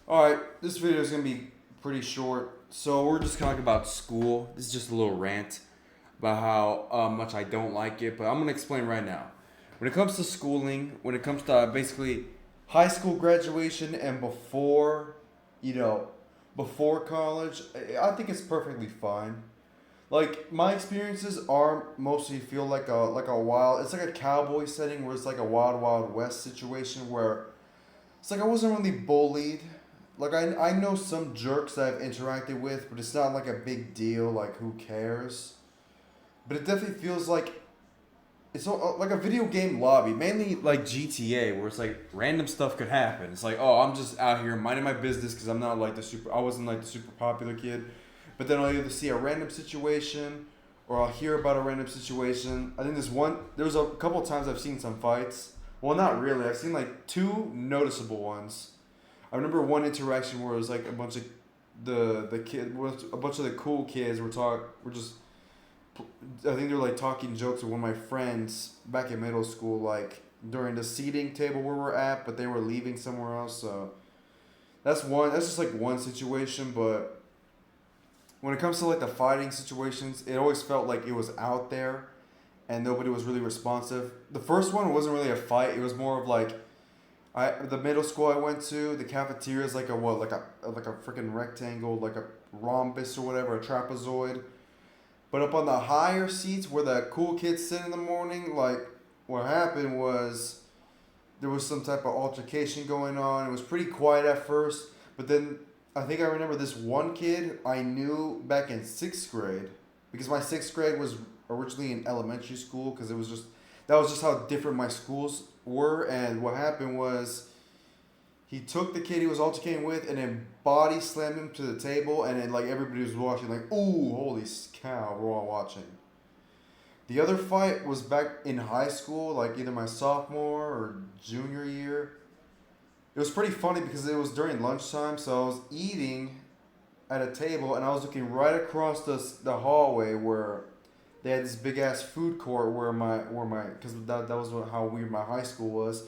Alright, this video is going to be pretty short. So, we're just talking about school. This is just a little rant about how much I don't like it, but I'm going to explain right now. When it comes to schooling, when it comes to basically high school graduation and before, you know, before college, I think it's perfectly fine. Like my experiences are mostly feel like a wild. It's like a cowboy setting where it's like a wild wild west situation where it's like I wasn't really bullied. Like I know some jerks that I've interacted with, but it's not like a big deal. Like who cares? But it definitely feels like it's like a video game lobby, mainly like GTA, where it's like random stuff could happen. It's like, oh, I'm just out here minding my business because I'm not like the super. I wasn't like the super popular kid, but then I'll either see a random situation, or I'll hear about a random situation. I think there was a couple of times I've seen some fights. Well, not really. I've seen like two noticeable ones. I remember one interaction where it was like a bunch of the kid, a bunch of the cool kids were just I think they were like talking jokes with one of my friends back in middle school, like during the seating table where we're at, but they were leaving somewhere else. So that's one. That's just like one situation. But when it comes to like the fighting situations, it always felt like it was out there, and nobody was really responsive. The first one wasn't really a fight. It was more of like the middle school I went to. The cafeteria is like a what, like a freaking rectangle, like a rhombus or whatever, a trapezoid. But up on the higher seats where the cool kids sit in the morning, like what happened was there was some type of altercation going on. It was pretty quiet at first, but then I think I remember this one kid I knew back in sixth grade because my sixth grade was originally in elementary school because it was just that was just how different my schools were. And what happened was he took the kid he was altercating with and then body slammed him to the table, and then like everybody was watching, like, ooh, holy cow, we're all watching. The other fight was back in high school, like either my sophomore or junior year. It was pretty funny because it was during lunchtime, so I was eating at a table and I was looking right across the hallway where they had this big ass food court where my because that was how weird my high school was.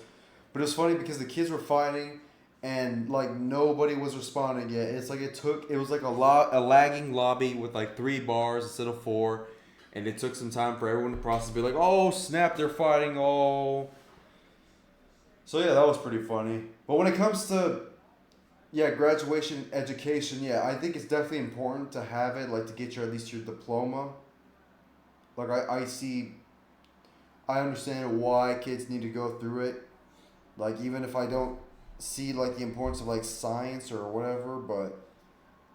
But it was funny because the kids were fighting, and like nobody was responding yet. It's like it was like a lagging lobby with like 3 bars instead of 4, and it took some time for everyone to process. Be like, oh snap, they're fighting. Oh, so yeah, that was pretty funny. But when it comes to graduation education, yeah, I think it's definitely important to have it, like to get your at least your diploma. Like I understand why kids need to go through it. Like even if I don't see like the importance of like science or whatever, but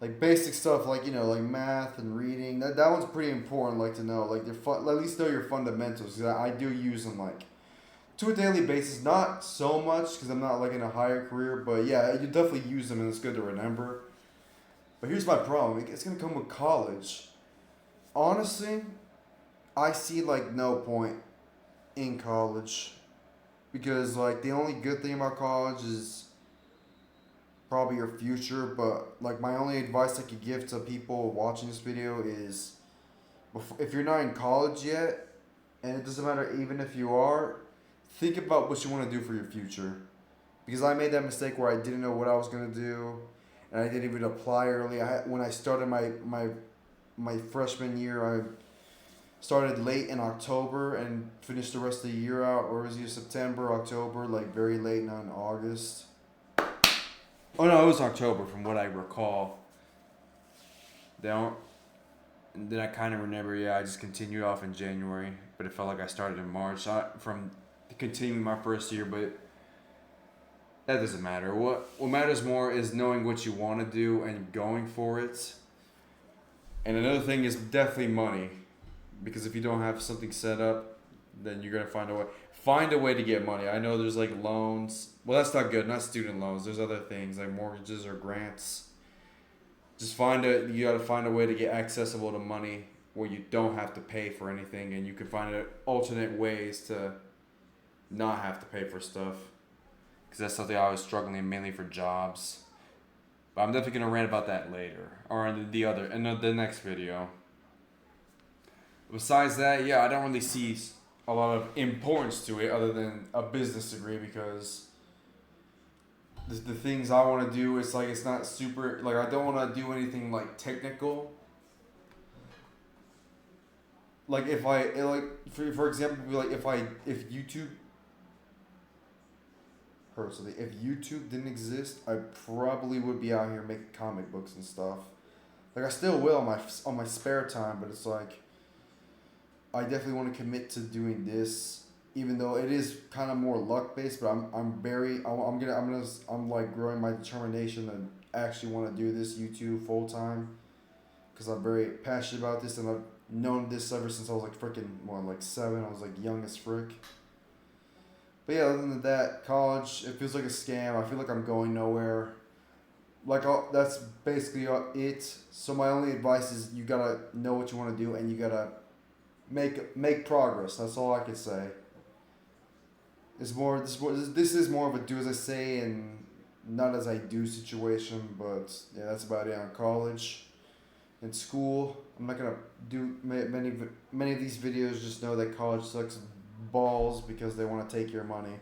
like basic stuff like like math and reading, that one's pretty important. Like to know like at least know your fundamentals. 'Cause I do use them like to a daily basis, not so much because I'm not like in a higher career, but yeah, you definitely use them and it's good to remember. But here's my problem: it's gonna come with college. Honestly, I see like no point in college because like the only good thing about college is probably your future. But like my only advice I could give to people watching this video is if you're not in college yet, and it doesn't matter even if you are, think about what you want to do for your future. Because I made that mistake where I didn't know what I was gonna do, and I didn't even apply early. When I started my freshman year, I started late in October and finished the rest of the year out, or was it September, October, like very late, not in August. Oh no, it was October from what I recall. Don't. And then I kind of remember, yeah, I just continued off in January, but it felt like I started in March from continuing my first year. But that doesn't matter. What matters more is knowing what you want to do and going for it. And another thing is definitely money, because if you don't have something set up, then you're gonna find a way to get money. I know there's like loans. Well, that's not good. Not student loans. There's other things like mortgages or grants. You gotta find a way to get accessible to money where you don't have to pay for anything, and you can find alternate ways to not have to pay for stuff. Because that's something I was struggling mainly for jobs. But I'm definitely gonna rant about that later, or in the next video. Besides that, yeah, I don't really see a lot of importance to it other than a business degree because the things I want to do, it's like it's not super, like I don't want to do anything like technical. Like if I like for example, like if YouTube personally, if YouTube didn't exist, I probably would be out here making comic books and stuff. Like I still will on my spare time, but it's like I definitely want to commit to doing this, even though it is kind of more luck based. But I'm like growing my determination to actually want to do this YouTube full time because I'm very passionate about this and I've known this ever since I was like freaking more like 7. I was like young as frick. But yeah, other than that, college it feels like a scam. I feel like I'm going nowhere. Like that's basically it. So my only advice is you gotta know what you want to do and you gotta make progress. That's all I could say. It's more this is more of a do as I say and not as I do situation. But yeah, that's about it on college. In school, I'm not gonna do many of these videos. Just know that college sucks balls because they want to take your money.